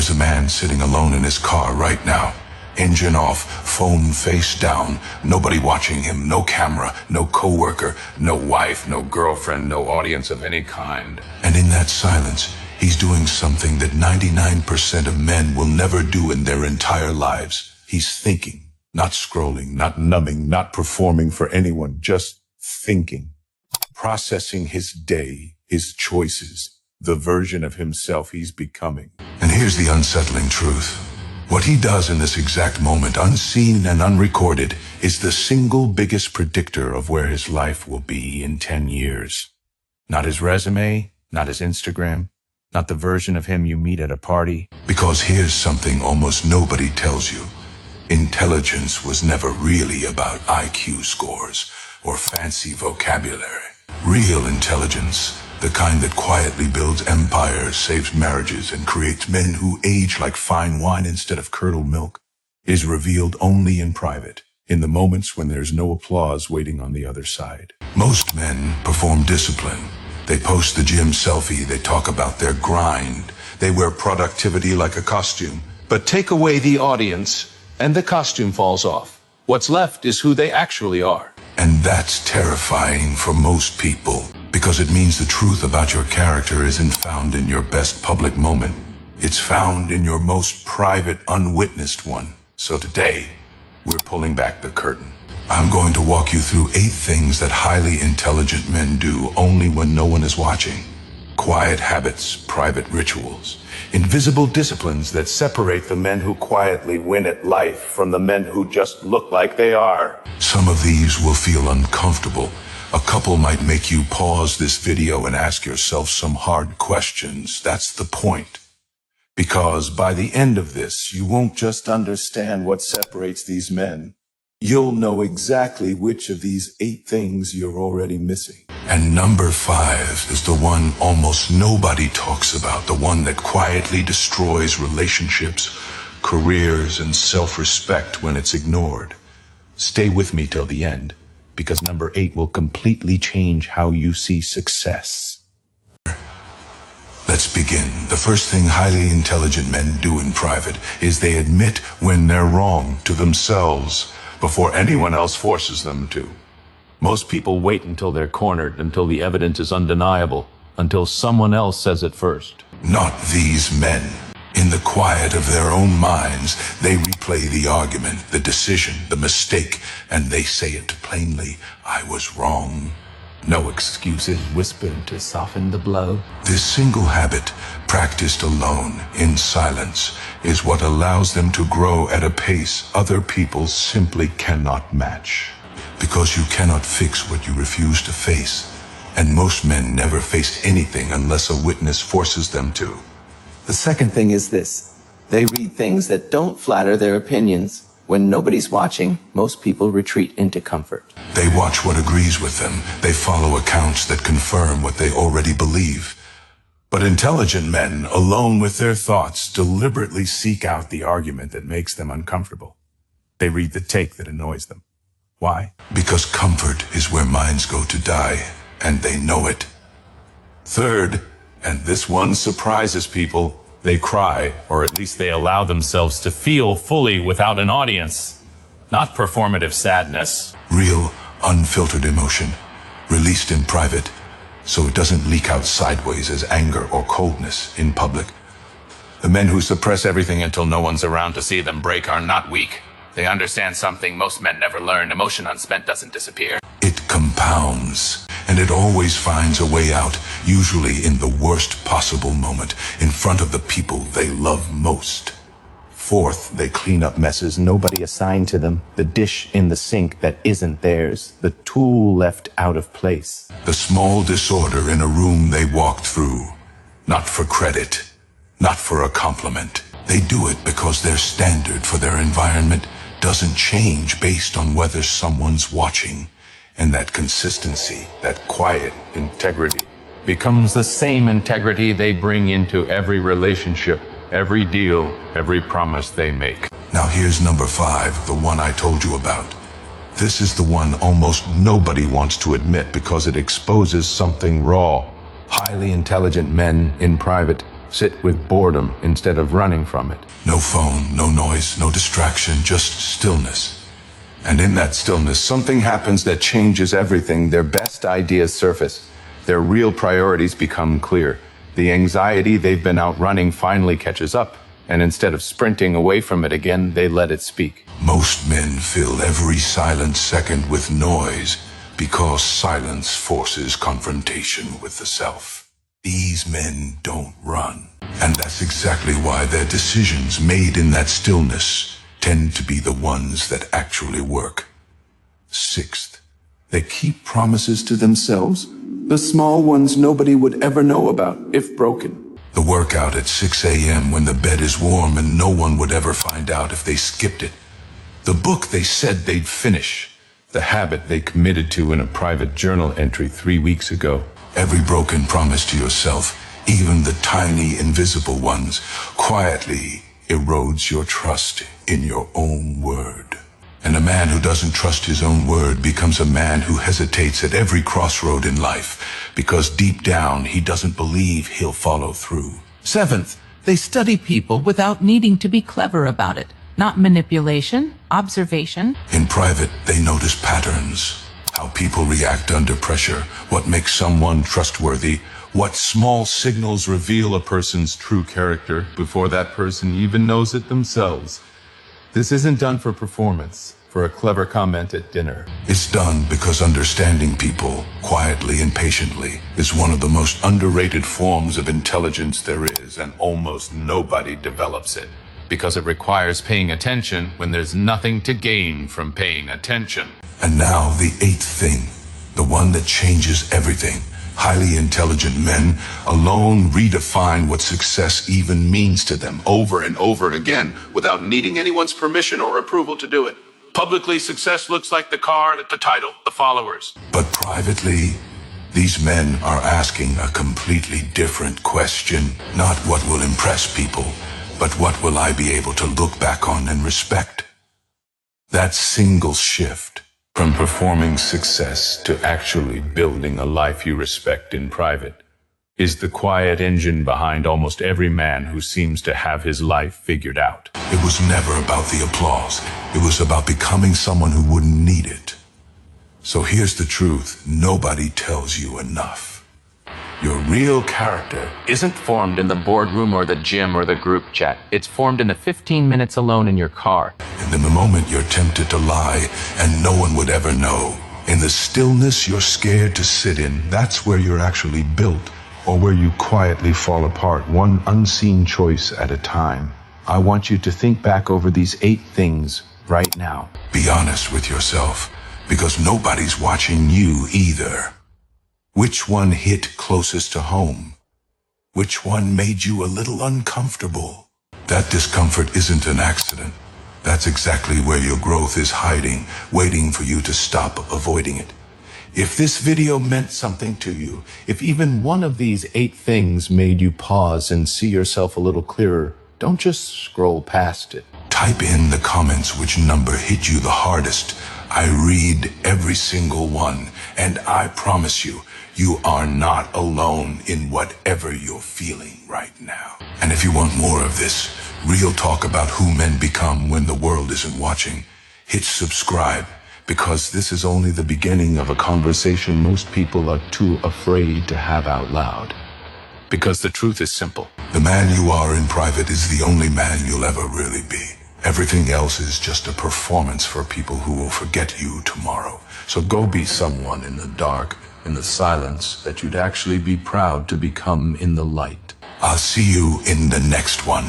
There's a man sitting alone in his car right now. Engine off, phone face down, nobody watching him, no camera, no coworker, no wife, no girlfriend, no audience of any kind. And in that silence, he's doing something that 99% of men will never do in their entire lives. He's thinking, not scrolling, not numbing, not performing for anyone, just thinking. Processing his day, his choices, the version of himself he's becoming. And here's the unsettling truth. What he does in this exact moment, unseen and unrecorded, is the single biggest predictor of where his life will be in 10 years. Not his resume, not his Instagram, not the version of him you meet at a party. Because here's something almost nobody tells you. Intelligence was never really about IQ scores or fancy vocabulary. Real intelligence, the kind that quietly builds empires, saves marriages, and creates men who age like fine wine instead of curdled milk, is revealed only in private, in the moments when there's no applause waiting on the other side. Most men perform discipline. They post the gym selfie, they talk about their grind, they wear productivity like a costume. But take away the audience, and the costume falls off. What's left is who they actually are. And that's terrifying for most people, because it means the truth about your character isn't found in your best public moment. It's found in your most private, unwitnessed one. So today, we're pulling back the curtain. I'm going to walk you through 8 things that highly intelligent men do only when no one is watching. Quiet habits, private rituals, invisible disciplines that separate the men who quietly win at life from the men who just look like they are. Some of these will feel uncomfortable. A couple might make you pause this video and ask yourself some hard questions. That's the point. Because by the end of this, you won't just understand what separates these men. You'll know exactly which of these 8 things you're already missing. And number 5 is the one almost nobody talks about, the one that quietly destroys relationships, careers, and self-respect when it's ignored. Stay with me till the end, because number 8 will completely change how you see success. Let's begin. The first thing highly intelligent men do in private is they admit when they're wrong to themselves before anyone else forces them to. Most people wait until they're cornered, until the evidence is undeniable, until someone else says it first. Not these men. In the quiet of their own minds, they replay the argument, the decision, the mistake, and they say it plainly. I was wrong. No excuses whispered to soften the blow. This single habit, practiced alone, in silence, is what allows them to grow at a pace other people simply cannot match. Because you cannot fix what you refuse to face, and most men never face anything unless a witness forces them to. The second thing is this. They read things that don't flatter their opinions. When nobody's watching, most people retreat into comfort. They watch what agrees with them. They follow accounts that confirm what they already believe. But intelligent men, alone with their thoughts, deliberately seek out the argument that makes them uncomfortable. They read the take that annoys them. Why? Because comfort is where minds go to die, and they know it. Third, and this one surprises people, they cry, or at least they allow themselves to feel fully without an audience. Not performative sadness. Real, unfiltered emotion, released in private, so it doesn't leak out sideways as anger or coldness in public. The men who suppress everything until no one's around to see them break are not weak. They understand something most men never learn. Emotion unspent doesn't disappear. It compounds, and it always finds a way out, usually in the worst possible moment, in front of the people they love most. Fourth, they clean up messes nobody assigned to them, the dish in the sink that isn't theirs, the tool left out of place. The small disorder in a room they walked through, not for credit, not for a compliment. They do it because their standard for their environment doesn't change based on whether someone's watching. And that consistency, that quiet integrity, becomes the same integrity they bring into every relationship, every deal, every promise they make. Now here's number 5, the one I told you about. This is the one almost nobody wants to admit because it exposes something raw. Highly intelligent men in private Sit with boredom instead of running from it. No phone, no noise, no distraction, just stillness. And in that stillness, something happens that changes everything. Their best ideas surface. Their real priorities become clear. The anxiety they've been outrunning finally catches up, and instead of sprinting away from it again, they let it speak. Most men fill every silent second with noise because silence forces confrontation with the self. These men don't run. And that's exactly why their decisions made in that stillness tend to be the ones that actually work. Sixth, they keep promises to themselves, the small ones nobody would ever know about if broken. The workout at 6 a.m. when the bed is warm and no one would ever find out if they skipped it. The book they said they'd finish. The habit they committed to in a private journal entry 3 weeks ago. Every broken promise to yourself, even the tiny invisible ones, quietly erodes your trust in your own word. And a man who doesn't trust his own word becomes a man who hesitates at every crossroad in life, because deep down he doesn't believe he'll follow through. Seventh, they study people without needing to be clever about it. Not manipulation, observation. In private, they notice patterns. How people react under pressure, what makes someone trustworthy, what small signals reveal a person's true character before that person even knows it themselves. This isn't done for performance, for a clever comment at dinner. It's done because understanding people, quietly and patiently, is one of the most underrated forms of intelligence there is, and almost nobody develops it. Because it requires paying attention when there's nothing to gain from paying attention. And now the eighth thing, the one that changes everything. Highly intelligent men alone redefine what success even means to them over and over again without needing anyone's permission or approval to do it. Publicly, success looks like the car, the title, the followers. But privately, these men are asking a completely different question. Not what will impress people, but what will I be able to look back on and respect? That single shift from performing success to actually building a life you respect in private is the quiet engine behind almost every man who seems to have his life figured out. It was never about the applause. It was about becoming someone who wouldn't need it. So here's the truth. Nobody tells you enough. Your real character Isn't formed in the boardroom or the gym or the group chat. It's formed in the 15 minutes alone in your car. and in the moment you're tempted to lie and no one would ever know. In the stillness you're scared to sit in, that's where you're actually built, or where you quietly fall apart, one unseen choice at a time. I want you to think back over these 8 things right now. Be honest with yourself, because nobody's watching you either. Which one hit closest to home? Which one made you a little uncomfortable? That discomfort isn't an accident. That's exactly where your growth is hiding, waiting for you to stop avoiding it. If this video meant something to you, If even one of these 8 things made you pause and see yourself a little clearer, don't just scroll past it. type in the comments which number hit you the hardest. I read every single one, and I promise you, you are not alone in whatever you're feeling right now. And if you want more of this, real talk about who men become when the world isn't watching, hit subscribe, because this is only the beginning of a conversation most people are too afraid to have out loud. Because the truth is simple. The man you are in private is the only man you'll ever really be. Everything else is just a performance for people who will forget you tomorrow. So go be someone in the dark, in the silence, that you'd actually be proud to become in the light. I'll see you in the next one.